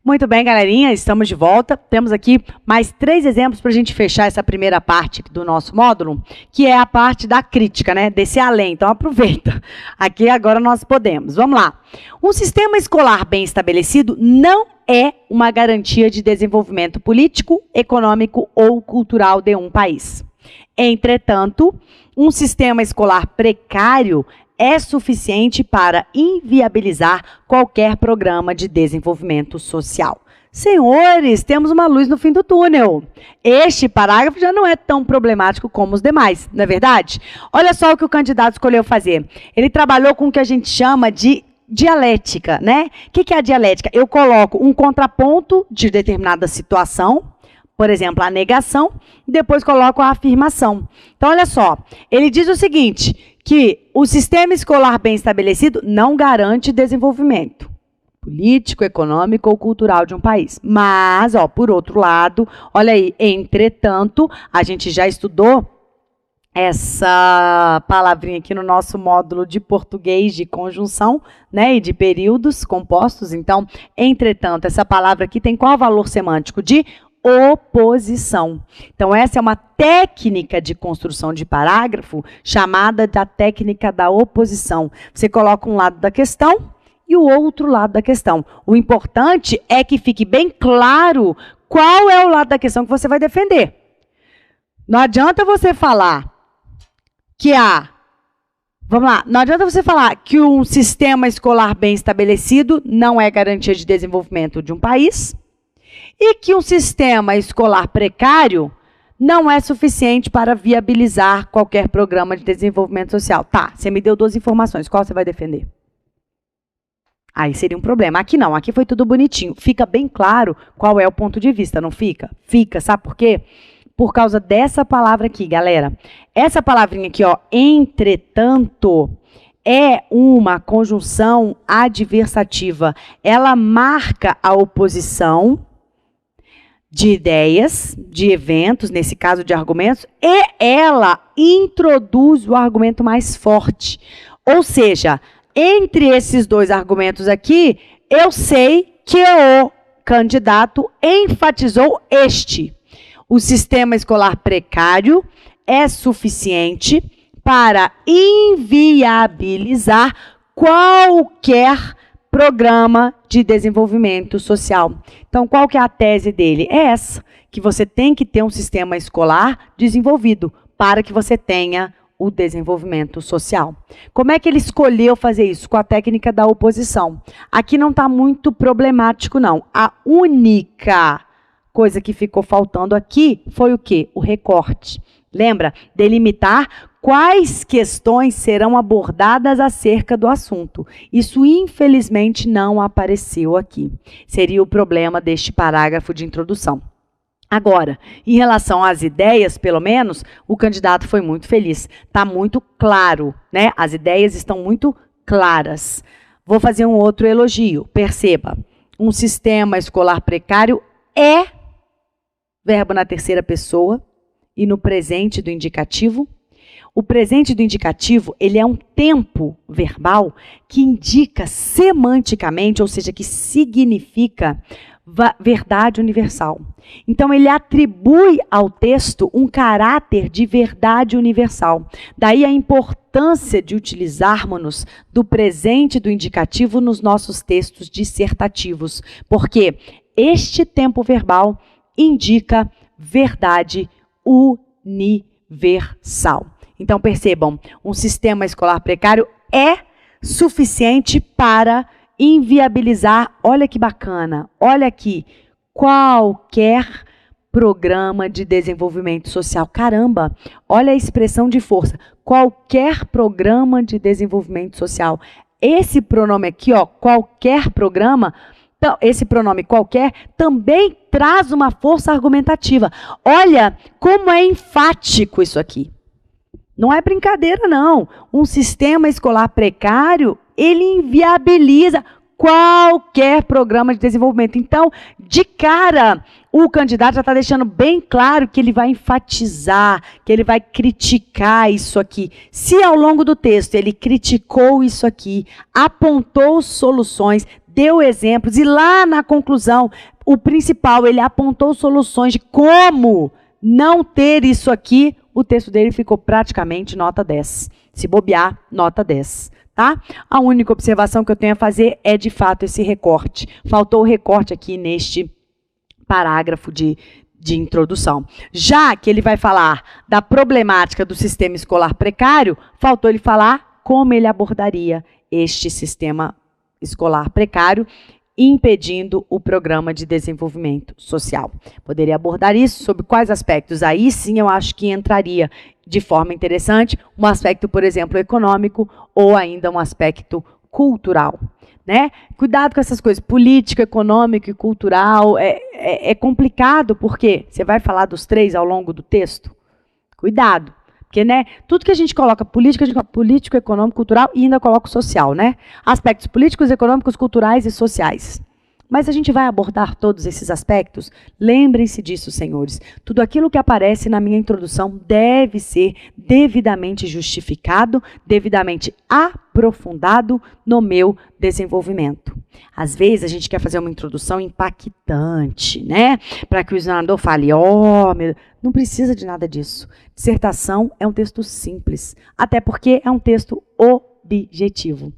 Muito bem, galerinha, estamos de volta. Temos aqui mais 3 exemplos para a gente fechar essa primeira parte do nosso módulo, que é a parte da crítica, né? Desse além. Então, aproveita. Aqui agora nós podemos. Vamos lá. Um sistema escolar bem estabelecido não é uma garantia de desenvolvimento político, econômico ou cultural de um país. Entretanto, um sistema escolar precário é suficiente para inviabilizar qualquer programa de desenvolvimento social. Senhores, temos uma luz no fim do túnel. Este parágrafo já não é tão problemático como os demais, não é verdade? Olha só o que o candidato escolheu fazer. Ele trabalhou com o que a gente chama de dialética, né? O que é a dialética? Eu coloco um contraponto de determinada situação, por exemplo, a negação, e depois coloco a afirmação. Então, olha só, ele diz o seguinte, que o sistema escolar bem estabelecido não garante desenvolvimento político, econômico ou cultural de um país. Mas, ó, por outro lado, olha aí, entretanto, a gente já estudou essa palavrinha aqui no nosso módulo de português de conjunção, né, e de períodos compostos. Então, entretanto, essa palavra aqui tem qual valor semântico? De oposição. Então, essa é uma técnica de construção de parágrafo chamada da técnica da oposição. Você coloca um lado da questão e o outro lado da questão. O importante é que fique bem claro qual é o lado da questão que você vai defender. Não adianta você falar que não adianta você falar que um sistema escolar bem estabelecido não é garantia de desenvolvimento de um país, e que um sistema escolar precário não é suficiente para viabilizar qualquer programa de desenvolvimento social. Tá, você me deu 2 informações, qual você vai defender? Aí seria um problema. Aqui não, aqui foi tudo bonitinho. Fica bem claro qual é o ponto de vista, não fica? Fica, sabe por quê? Por causa dessa palavra aqui, galera. Essa palavrinha aqui, ó, entretanto, é uma conjunção adversativa. Ela marca a oposição de ideias, de eventos, nesse caso de argumentos, e ela introduz o argumento mais forte. Ou seja, entre esses 2 argumentos aqui, eu sei que o candidato enfatizou este. O sistema escolar precário é suficiente para inviabilizar qualquer programa de desenvolvimento social. Então, qual que é a tese dele? É essa, que você tem que ter um sistema escolar desenvolvido para que você tenha o desenvolvimento social. Como é que ele escolheu fazer isso? Com a técnica da oposição. Aqui não está muito problemático, não. A única coisa que ficou faltando aqui foi o quê? O recorte. Lembra? Delimitar quais questões serão abordadas acerca do assunto. Isso, infelizmente, não apareceu aqui. Seria o problema deste parágrafo de introdução. Agora, em relação às ideias, pelo menos, o candidato foi muito feliz. Está muito claro, né? As ideias estão muito claras. Vou fazer um outro elogio. Perceba, um sistema escolar precário é verbo na terceira pessoa e no presente do indicativo. O presente do indicativo, ele é um tempo verbal que indica semanticamente, ou seja, que significa verdade universal. Então, ele atribui ao texto um caráter de verdade universal. Daí a importância de utilizarmos do presente do indicativo nos nossos textos dissertativos, porque este tempo verbal indica verdade universal. Então, percebam, um sistema escolar precário é suficiente para inviabilizar, olha que bacana, olha aqui, qualquer programa de desenvolvimento social. Caramba, olha a expressão de força, qualquer programa de desenvolvimento social. Esse pronome aqui, ó, qualquer programa, esse pronome qualquer também traz uma força argumentativa. Olha como é enfático isso aqui. Não é brincadeira, não. Um sistema escolar precário, ele inviabiliza qualquer programa de desenvolvimento. Então, de cara, o candidato já está deixando bem claro que ele vai enfatizar, que ele vai criticar isso aqui. Se ao longo do texto ele criticou isso aqui, apontou soluções, deu exemplos, e lá na conclusão, o principal, ele apontou soluções de como não ter isso aqui. O texto dele ficou praticamente nota 10. Se bobear, nota 10. Tá? A única observação que eu tenho a fazer é, de fato, esse recorte. Faltou o recorte aqui neste parágrafo de introdução. Já que ele vai falar da problemática do sistema escolar precário, faltou ele falar como ele abordaria este sistema escolar precário, impedindo o programa de desenvolvimento social. Poderia abordar isso sobre quais aspectos? Aí sim eu acho que entraria de forma interessante um aspecto, por exemplo, econômico ou ainda um aspecto cultural. Né? Cuidado com essas coisas, político, econômico e cultural, é complicado, porque você vai falar dos três ao longo do texto? Cuidado, porque né, tudo que a gente coloca político, a gente coloca político, econômico, cultural e ainda coloca o social, né? Aspectos políticos, econômicos, culturais e sociais. Mas a gente vai abordar todos esses aspectos? Lembrem-se disso, senhores. Tudo aquilo que aparece na minha introdução deve ser devidamente justificado, devidamente aprofundado no meu desenvolvimento. Às vezes a gente quer fazer uma introdução impactante, né? Para que o examinador fale, não precisa de nada disso. Dissertação é um texto simples, até porque é um texto objetivo.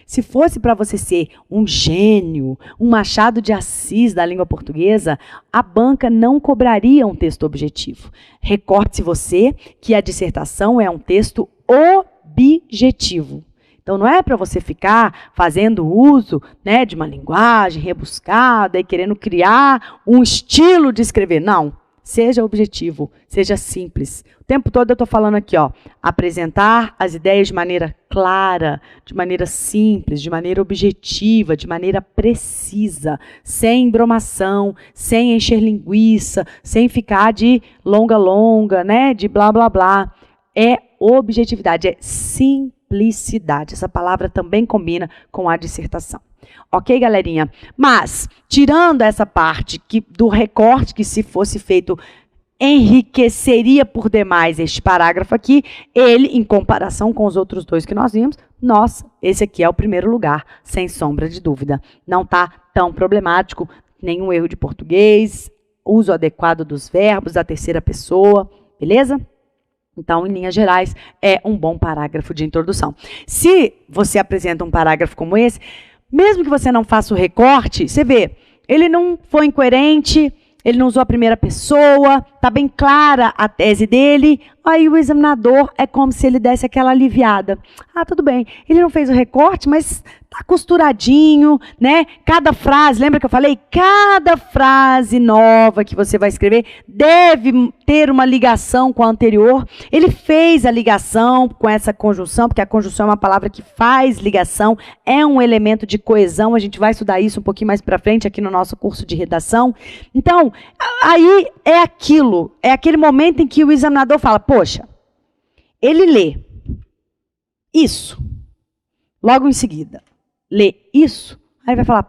Se fosse para você ser um gênio, um Machado de Assis da língua portuguesa, a banca não cobraria um texto objetivo. Recorde-se você que a dissertação é um texto objetivo. Então, não é para você ficar fazendo uso, né, de uma linguagem rebuscada e querendo criar um estilo de escrever. Não. Seja objetivo, seja simples. O tempo todo eu estou falando aqui, apresentar as ideias de maneira clara, de maneira simples, de maneira objetiva, de maneira precisa, sem embromação, sem encher linguiça, sem ficar de longa, né, de blá, blá, blá. É objetividade, é simplicidade. Essa palavra também combina com a dissertação. Ok, galerinha? Mas, tirando essa parte do recorte que, se fosse feito, enriqueceria por demais este parágrafo aqui, ele, em comparação com os outros dois que nós vimos, esse aqui é o primeiro lugar, sem sombra de dúvida. Não está tão problemático, nenhum erro de português, uso adequado dos verbos, da terceira pessoa, beleza? Então, em linhas gerais, é um bom parágrafo de introdução. Se você apresenta um parágrafo como esse, mesmo que você não faça o recorte, você vê, ele não foi incoerente, ele não usou a primeira pessoa, está bem clara a tese dele, aí o examinador é como se ele desse aquela aliviada. Tudo bem, ele não fez o recorte, mas está costuradinho, né? Cada frase, lembra que eu falei? Cada frase nova que você vai escrever deve ter uma ligação com a anterior. Ele fez a ligação com essa conjunção, porque a conjunção é uma palavra que faz ligação, é um elemento de coesão, a gente vai estudar isso um pouquinho mais para frente aqui no nosso curso de redação. Então, aí é aquele momento em que o examinador fala, poxa, ele lê isso, logo em seguida, lê isso, aí vai falar,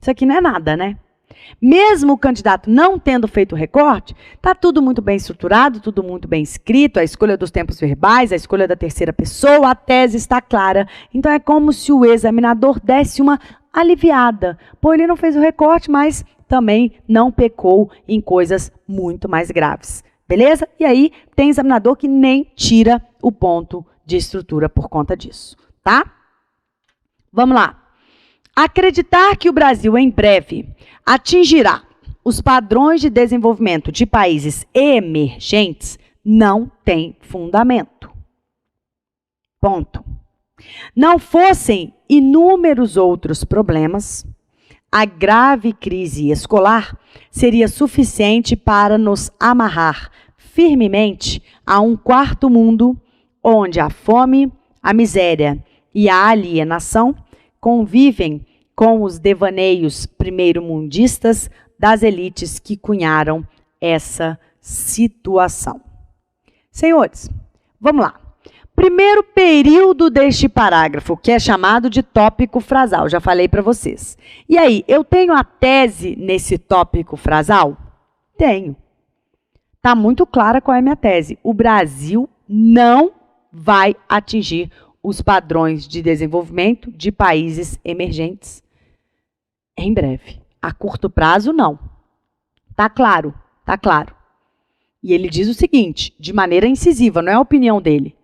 isso aqui não é nada, né? Mesmo o candidato não tendo feito o recorte, está tudo muito bem estruturado, tudo muito bem escrito, a escolha dos tempos verbais, a escolha da terceira pessoa, a tese está clara. Então, é como se o examinador desse uma aliviada. Ele não fez o recorte, mas também não pecou em coisas muito mais graves. Beleza? E aí, tem examinador que nem tira o ponto de estrutura por conta disso, tá? Vamos lá. Acreditar que o Brasil, em breve, atingirá os padrões de desenvolvimento de países emergentes não tem fundamento. Ponto. Não fossem inúmeros outros problemas, a grave crise escolar seria suficiente para nos amarrar firmemente a um quarto mundo onde a fome, a miséria e a alienação convivem com os devaneios primeiro-mundistas das elites que cunharam essa situação. Senhores, vamos lá. Primeiro período deste parágrafo, que é chamado de tópico frasal, já falei para vocês. E aí, eu tenho a tese nesse tópico frasal? Tenho. Está muito clara qual é a minha tese. O Brasil não vai atingir os padrões de desenvolvimento de países emergentes. Em breve. A curto prazo, não. Tá claro, tá claro. E ele diz o seguinte, de maneira incisiva, não é a opinião dele.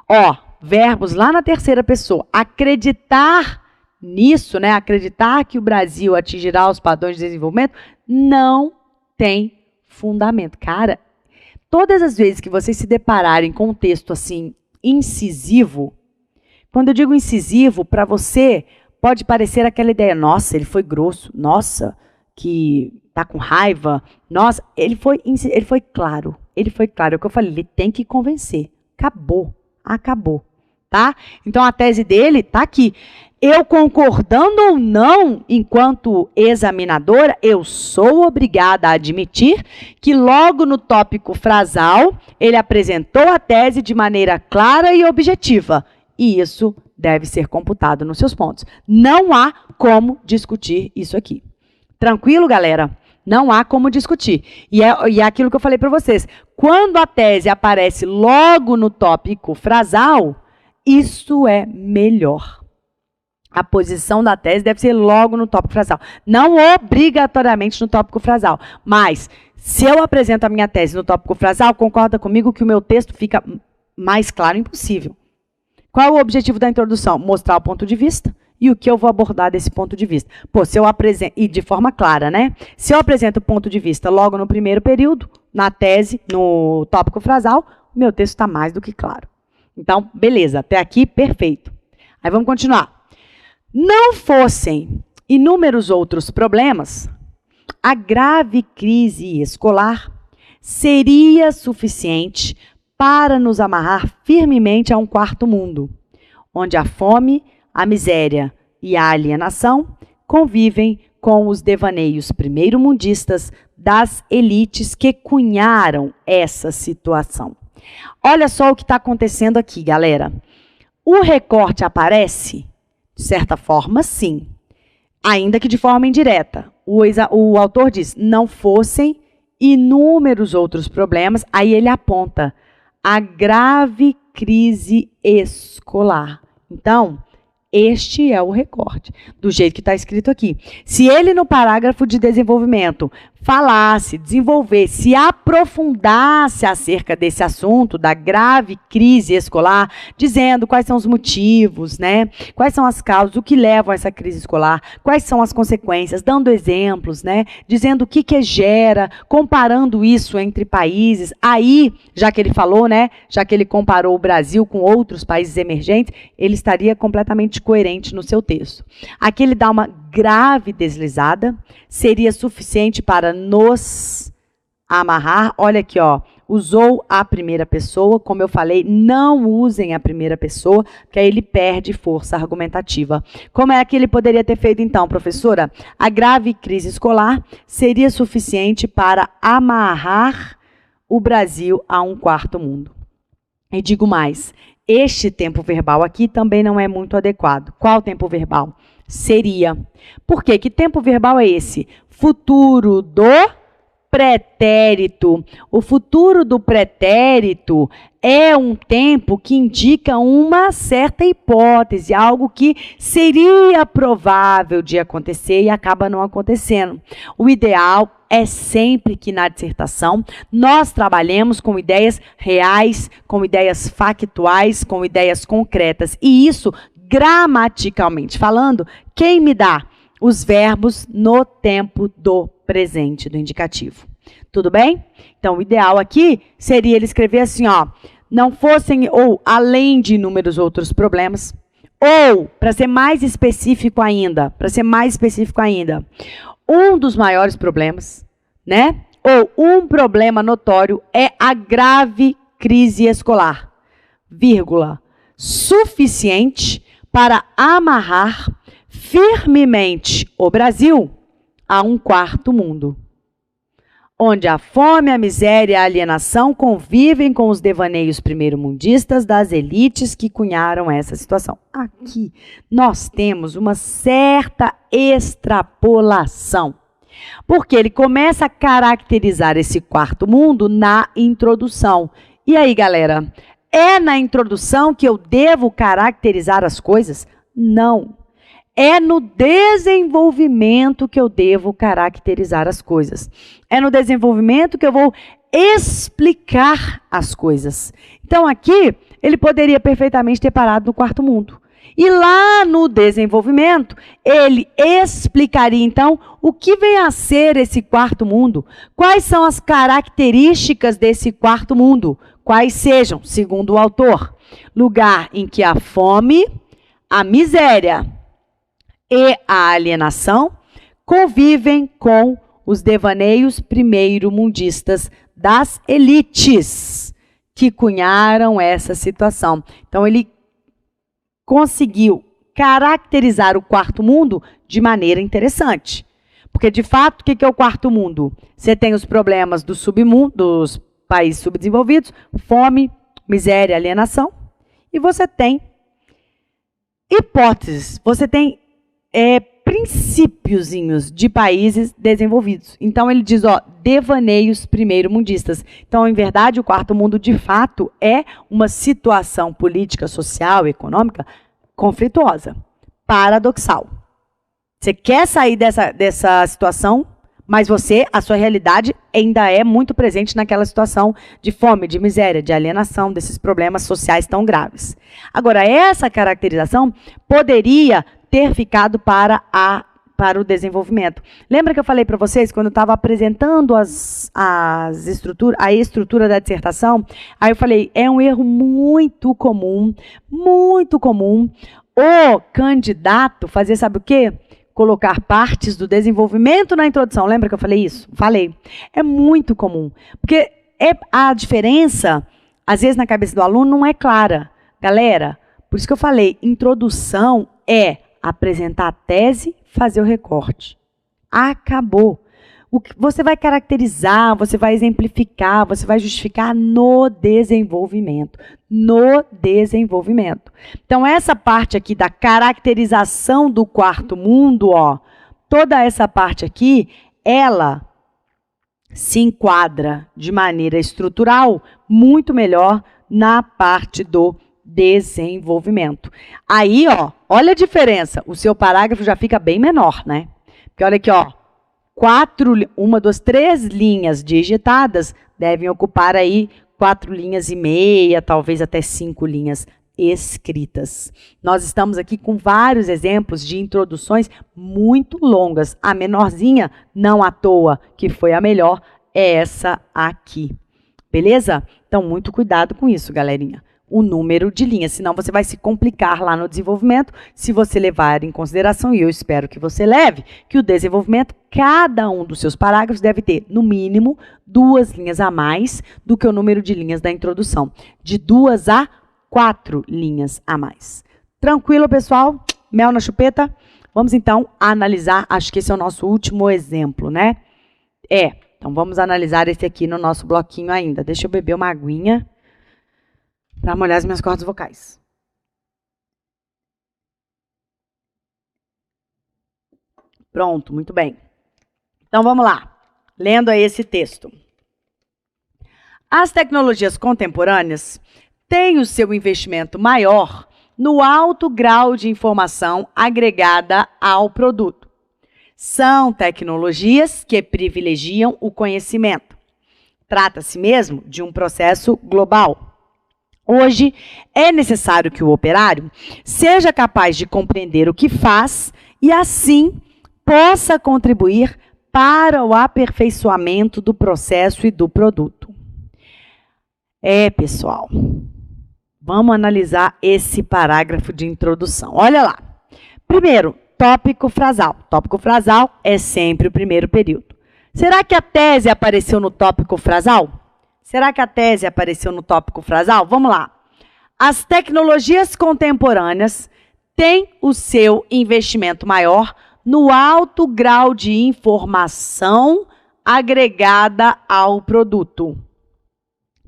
Ó, verbos lá na terceira pessoa. Acreditar nisso, né? Acreditar que o Brasil atingirá os padrões de desenvolvimento, não tem fundamento. Cara, todas as vezes que vocês se depararem com um texto assim, incisivo, quando eu digo incisivo, para você pode parecer aquela ideia, nossa, ele foi grosso, nossa, que tá com raiva, nossa, ele foi claro, é o que eu falei, ele tem que convencer, acabou, tá? Então a tese dele tá aqui, eu concordando ou não, enquanto examinadora, eu sou obrigada a admitir que logo no tópico frasal, ele apresentou a tese de maneira clara e objetiva, e isso deve ser computado nos seus pontos. Não há como discutir isso aqui. Tranquilo, galera? Não há como discutir. E é aquilo que eu falei para vocês. Quando a tese aparece logo no tópico frasal, isso é melhor. A posição da tese deve ser logo no tópico frasal. Não obrigatoriamente no tópico frasal. Mas, se eu apresento a minha tese no tópico frasal, concorda comigo que o meu texto fica mais claro impossível. Qual é o objetivo da introdução? Mostrar o ponto de vista e o que eu vou abordar desse ponto de vista. Pô, se eu apresento, e de forma clara, né? Se eu apresento o ponto de vista logo no primeiro período, na tese, no tópico frasal, o meu texto está mais do que claro. Então, beleza, até aqui, perfeito. Aí vamos continuar. Não fossem inúmeros outros problemas, a grave crise escolar seria suficiente para nos amarrar firmemente a um quarto mundo, onde a fome, a miséria e a alienação convivem com os devaneios primeiro-mundistas das elites que cunharam essa situação. Olha só o que está acontecendo aqui, galera. O recorte aparece, de certa forma, sim, ainda que de forma indireta. O autor diz, não fossem inúmeros outros problemas, aí ele aponta a grave crise escolar. Então, este é o recorte, do jeito que está escrito aqui. Se ele, no parágrafo de desenvolvimento, falasse, desenvolvesse, se aprofundasse acerca desse assunto, da grave crise escolar, dizendo quais são os motivos, né? Quais são as causas, o que leva a essa crise escolar, quais são as consequências, dando exemplos, né? Dizendo o que gera, comparando isso entre países. Aí, já que ele falou, né? Já que ele comparou o Brasil com outros países emergentes, ele estaria completamente coerente no seu texto. Aqui ele dá uma grave deslizada, seria suficiente para nos amarrar. Olha aqui, ó, usou a primeira pessoa, como eu falei, não usem a primeira pessoa, porque aí ele perde força argumentativa. Como é que ele poderia ter feito então, professora? A grave crise escolar seria suficiente para amarrar o Brasil a um quarto mundo. E digo mais, este tempo verbal aqui também não é muito adequado. Qual tempo verbal? Seria. Por quê? Que tempo verbal é esse? Futuro do pretérito. O futuro do pretérito é um tempo que indica uma certa hipótese, algo que seria provável de acontecer e acaba não acontecendo. O ideal é sempre que na dissertação nós trabalhemos com ideias reais, com ideias factuais, com ideias concretas. E isso, gramaticalmente falando, quem me dá? Os verbos no tempo do presente, do indicativo. Tudo bem? Então, o ideal aqui seria ele escrever assim, ó, não fossem, ou além de inúmeros outros problemas, ou, para ser mais específico ainda, um dos maiores problemas, né? Ou um problema notório é a grave crise escolar, vírgula, suficiente para amarrar firmemente o Brasil a um quarto mundo, onde a fome, a miséria e a alienação convivem com os devaneios primeiro-mundistas das elites que cunharam essa situação. Aqui nós temos uma certa extrapolação, porque ele começa a caracterizar esse quarto mundo na introdução. E aí, galera, é na introdução que eu devo caracterizar as coisas? Não. É no desenvolvimento que eu devo caracterizar as coisas. É no desenvolvimento que eu vou explicar as coisas. Então, aqui, ele poderia perfeitamente ter parado no quarto mundo. E lá no desenvolvimento, ele explicaria, então, o que vem a ser esse quarto mundo, quais são as características desse quarto mundo, quais sejam, segundo o autor, lugar em que a fome, a miséria e a alienação convivem com os devaneios primeiro-mundistas das elites que cunharam essa situação. Então, ele conseguiu caracterizar o quarto mundo de maneira interessante. Porque, de fato, o que é o quarto mundo? Você tem os problemas do submundo, dos países subdesenvolvidos, fome, miséria, alienação, e você tem hipóteses, você tem princípiozinhos de países desenvolvidos. Então, ele diz, devaneios primeiro-mundistas. Então, em verdade, o quarto mundo, de fato, é uma situação política, social e econômica conflituosa, paradoxal. Você quer sair dessa situação, mas a sua realidade ainda é muito presente naquela situação de fome, de miséria, de alienação, desses problemas sociais tão graves. Agora, essa caracterização poderia ter ficado para o desenvolvimento. Lembra que eu falei para vocês, quando eu estava apresentando a estrutura da dissertação, aí eu falei, é um erro muito comum, o candidato fazer, sabe o quê? Colocar partes do desenvolvimento na introdução. Lembra que eu falei isso? Falei. É muito comum. Porque a diferença, às vezes, na cabeça do aluno não é clara. Galera, por isso que eu falei, introdução é apresentar a tese, fazer o recorte. Acabou. O que você vai caracterizar, você vai exemplificar, você vai justificar no desenvolvimento. No desenvolvimento. Então, essa parte aqui da caracterização do quarto mundo, toda essa parte aqui, ela se enquadra de maneira estrutural muito melhor na parte do desenvolvimento. Aí, olha a diferença. O seu parágrafo já fica bem menor, né? Porque olha aqui, 3 linhas digitadas devem ocupar aí 4 linhas e meia, talvez até 5 linhas escritas. Nós estamos aqui com vários exemplos de introduções muito longas. A menorzinha, não à toa, que foi a melhor, é essa aqui. Beleza? Então, muito cuidado com isso, galerinha. O número de linhas, senão você vai se complicar lá no desenvolvimento, se você levar em consideração, e eu espero que você leve, que o desenvolvimento, cada um dos seus parágrafos deve ter, no mínimo, 2 linhas a mais do que o número de linhas da introdução, de 2 a 4 linhas a mais. Tranquilo, pessoal? Mel na chupeta? Vamos, então, analisar, acho que esse é o nosso último exemplo, né? Então vamos analisar esse aqui no nosso bloquinho ainda. Deixa eu beber uma aguinha para molhar as minhas cordas vocais. Pronto, muito bem. Então, vamos lá. Lendo aí esse texto. As tecnologias contemporâneas têm o seu investimento maior no alto grau de informação agregada ao produto. São tecnologias que privilegiam o conhecimento. Trata-se mesmo de um processo global. Hoje, é necessário que o operário seja capaz de compreender o que faz e, assim, possa contribuir para o aperfeiçoamento do processo e do produto. Pessoal, vamos analisar esse parágrafo de introdução. Olha lá. Primeiro, tópico frasal. Tópico frasal é sempre o primeiro período. Será que a tese apareceu no tópico frasal? Será que a tese apareceu no tópico frasal? Vamos lá. As tecnologias contemporâneas têm o seu investimento maior no alto grau de informação agregada ao produto.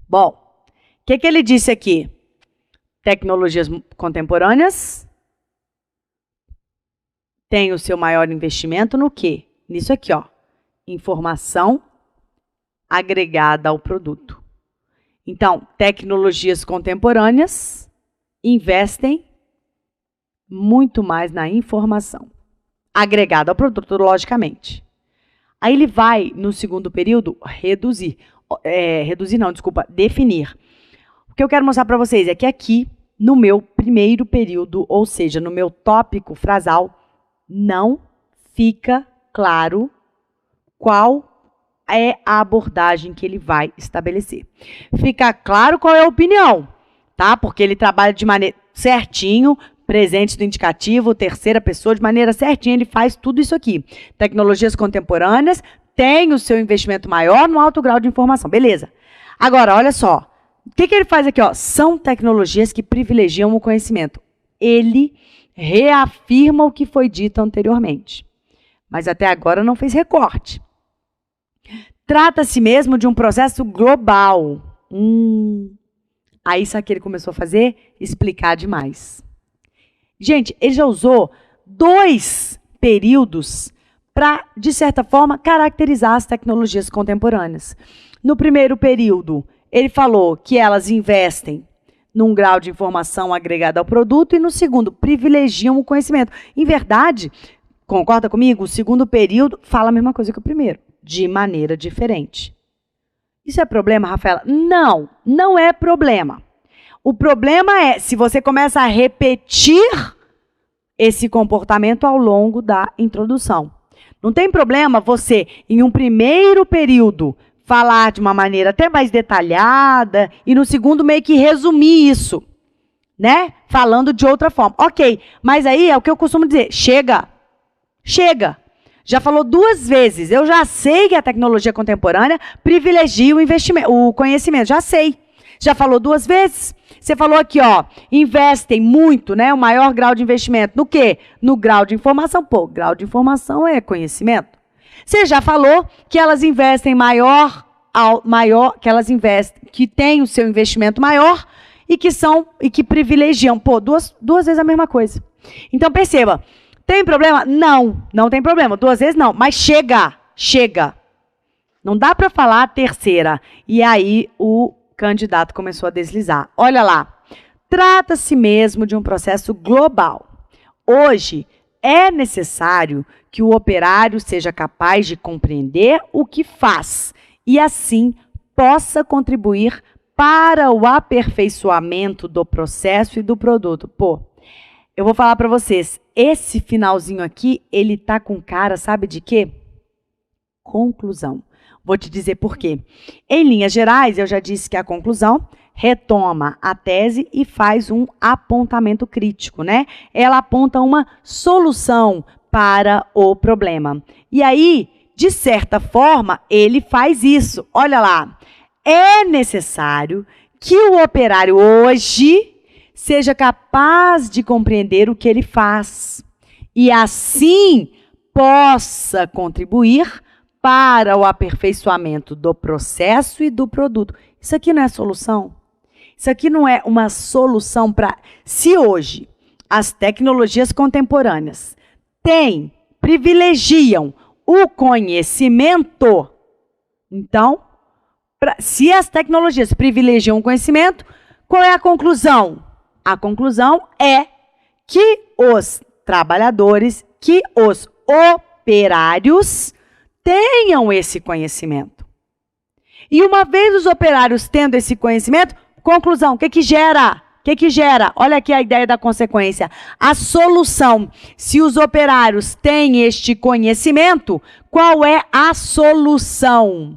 Bom, o que ele disse aqui? Tecnologias contemporâneas têm o seu maior investimento no quê? Nisso aqui, informação agregada ao produto. Então, tecnologias contemporâneas investem muito mais na informação, agregada ao produto, logicamente. Aí ele vai, no segundo período, definir. O que eu quero mostrar para vocês é que aqui, no meu primeiro período, ou seja, no meu tópico frasal, não fica claro qual é a abordagem que ele vai estabelecer. Fica claro qual é a opinião, tá? Porque ele trabalha de maneira certinho, presente do indicativo, terceira pessoa, de maneira certinha, ele faz tudo isso aqui. Tecnologias contemporâneas têm o seu investimento maior no alto grau de informação. Beleza. Agora, olha só. O que ele faz aqui? Ó? São tecnologias que privilegiam o conhecimento. Ele reafirma o que foi dito anteriormente. Mas até agora não fez recorte. Trata-se mesmo de um processo global. Aí isso aqui ele começou a fazer? Explicar demais. Gente, ele já usou 2 períodos para, de certa forma, caracterizar as tecnologias contemporâneas. No primeiro período, ele falou que elas investem num grau de informação agregada ao produto e no segundo, privilegiam o conhecimento. Em verdade, concorda comigo? O segundo período fala a mesma coisa que o primeiro, de maneira diferente. Isso é problema, Rafaela? Não, não é problema. O problema é se você começa a repetir esse comportamento ao longo da introdução. Não tem problema você, em um primeiro período, falar de uma maneira até mais detalhada e no segundo meio que resumir isso, né? Falando de outra forma. Ok, mas aí é o que eu costumo dizer, chega. Já falou 2 vezes, eu já sei que a tecnologia contemporânea privilegia o investimento, o conhecimento, já sei. Já falou 2 vezes? Você falou aqui, ó, investem muito, né? O maior grau de investimento no quê? No grau de informação. Pô, grau de informação é conhecimento. Você já falou que elas investem que tem o seu investimento maior e que privilegiam. Pô, duas vezes a mesma coisa. Então perceba, tem problema? Não, não tem problema. 2 vezes não, mas chega. Não dá para falar a terceira. E aí o candidato começou a deslizar. Olha lá, trata-se mesmo de um processo global. Hoje, é necessário que o operário seja capaz de compreender o que faz e, assim, possa contribuir para o aperfeiçoamento do processo e do produto. Pô, eu vou falar para vocês, esse finalzinho aqui, ele tá com cara, sabe de quê? Conclusão. Vou te dizer por quê. Em linhas gerais, eu já disse que a conclusão retoma a tese e faz um apontamento crítico, né? Ela aponta uma solução para o problema. E aí, de certa forma, ele faz isso. Olha lá. É necessário que o operário hoje seja capaz de compreender o que ele faz e, assim, possa contribuir para o aperfeiçoamento do processo e do produto. Isso aqui não é solução? Isso aqui não é uma solução para... Se hoje as tecnologias contemporâneas privilegiam o conhecimento, então, se as tecnologias privilegiam o conhecimento, qual é a conclusão? A conclusão é que os trabalhadores, que os operários tenham esse conhecimento. E uma vez os operários tendo esse conhecimento, conclusão, o que gera? O que gera? Olha aqui a ideia da consequência. A solução. Se os operários têm este conhecimento, qual é a solução?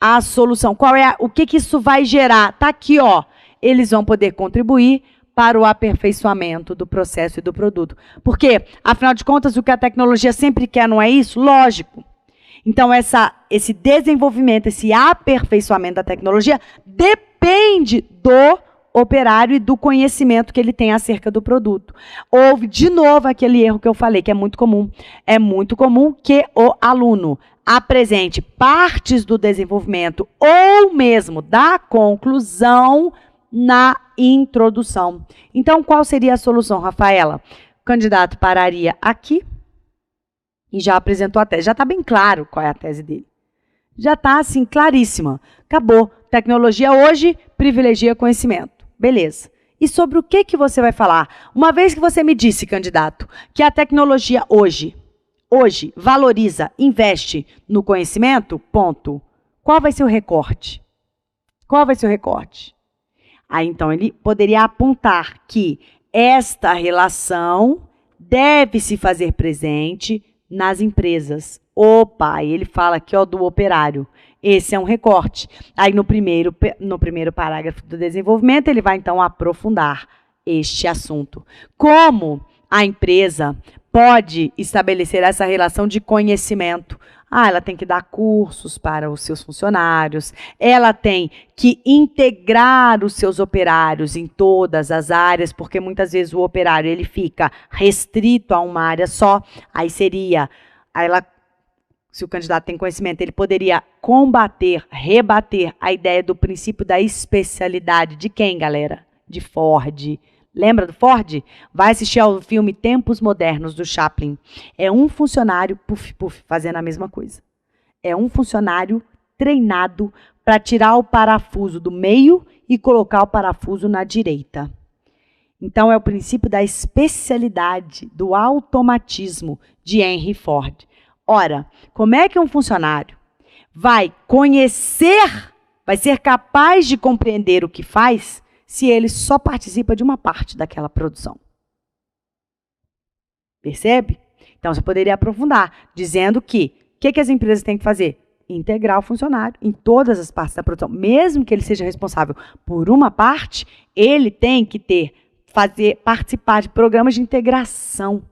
A solução. O que isso vai gerar? Está aqui, ó. Eles vão poder contribuir para o aperfeiçoamento do processo e do produto. Porque, afinal de contas, o que a tecnologia sempre quer não é isso? Lógico. Então, esse desenvolvimento, esse aperfeiçoamento da tecnologia depende do operário e do conhecimento que ele tem acerca do produto. Houve, de novo, aquele erro que eu falei, que é muito comum. É muito comum que o aluno apresente partes do desenvolvimento ou mesmo da conclusão na introdução. Então, qual seria a solução, Rafaela? O candidato pararia aqui e já apresentou a tese. Já está bem claro qual é a tese dele. Já está, assim, claríssima. Acabou. Tecnologia hoje privilegia conhecimento. Beleza. E sobre o que você vai falar? Uma vez que você me disse, candidato, que a tecnologia hoje valoriza, investe no conhecimento, ponto. Qual vai ser o recorte? Qual vai ser o recorte? Aí, então, ele poderia apontar que esta relação deve se fazer presente nas empresas. Opa, ele fala aqui do operário. Esse é um recorte. Aí, no primeiro parágrafo do desenvolvimento, ele vai, então, aprofundar este assunto. Como a empresa pode estabelecer essa relação de conhecimento? Ela tem que dar cursos para os seus funcionários, ela tem que integrar os seus operários em todas as áreas, porque muitas vezes o operário ele fica restrito a uma área só. Aí seria, se o candidato tem conhecimento, ele poderia rebater a ideia do princípio da especialidade de quem, galera? De Ford. Lembra do Ford? Vai assistir ao filme Tempos Modernos, do Chaplin. É um funcionário, fazendo a mesma coisa. É um funcionário treinado para tirar o parafuso do meio e colocar o parafuso na direita. Então, é o princípio da especialidade, do automatismo de Henry Ford. Ora, como é que um funcionário vai ser capaz de compreender o que faz se ele só participa de uma parte daquela produção? Percebe? Então, você poderia aprofundar, dizendo que o que as empresas têm que fazer? Integrar o funcionário em todas as partes da produção. Mesmo que ele seja responsável por uma parte, ele tem que participar de programas de integração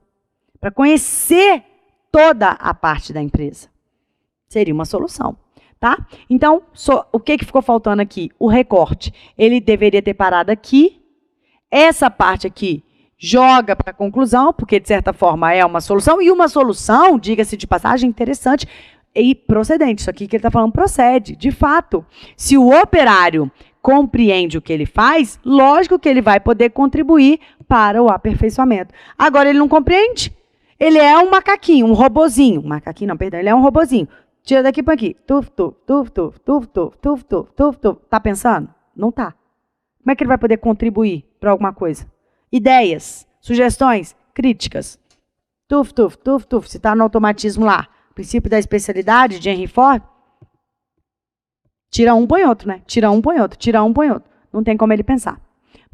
para conhecer toda a parte da empresa. Seria uma solução. Tá? Então, o que ficou faltando aqui? O recorte. Ele deveria ter parado aqui. Essa parte aqui joga para a conclusão, porque, de certa forma, é uma solução. E uma solução, diga-se de passagem, interessante e procedente. Isso aqui que ele está falando procede. De fato, se o operário compreende o que ele faz, lógico que ele vai poder contribuir para o aperfeiçoamento. Agora, ele não compreende? Ele é um macaquinho, um robozinho. Macaquinho não, perdão, ele é um robozinho. Tira daqui para aqui. Tuf. Tá pensando? Não tá. Como é que ele vai poder contribuir para alguma coisa? Ideias, sugestões, críticas. Tuf. Se está no automatismo lá, princípio da especialidade de Henry Ford, tira um, põe outro, né? Tira um, põe outro. Não tem como ele pensar.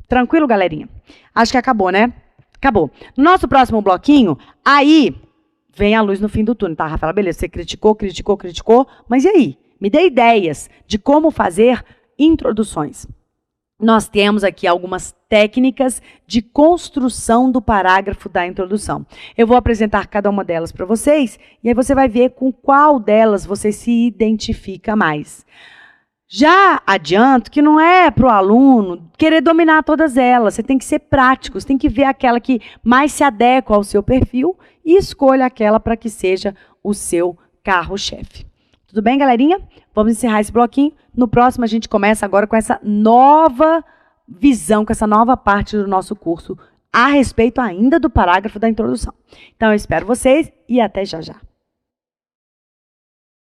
Tranquilo, galerinha? Acho que acabou, né? Acabou. No nosso próximo bloquinho, aí vem a luz no fim do túnel, tá, Rafaela? Beleza, você criticou, mas e aí? Me dê ideias de como fazer introduções. Nós temos aqui algumas técnicas de construção do parágrafo da introdução. Eu vou apresentar cada uma delas para vocês, e aí você vai ver com qual delas você se identifica mais. Já adianto que não é para o aluno querer dominar todas elas, você tem que ser prático, você tem que ver aquela que mais se adequa ao seu perfil e escolha aquela para que seja o seu carro-chefe. Tudo bem, galerinha? Vamos encerrar esse bloquinho. No próximo a gente começa agora com essa nova visão, com essa nova parte do nosso curso a respeito ainda do parágrafo da introdução. Então eu espero vocês e até já já.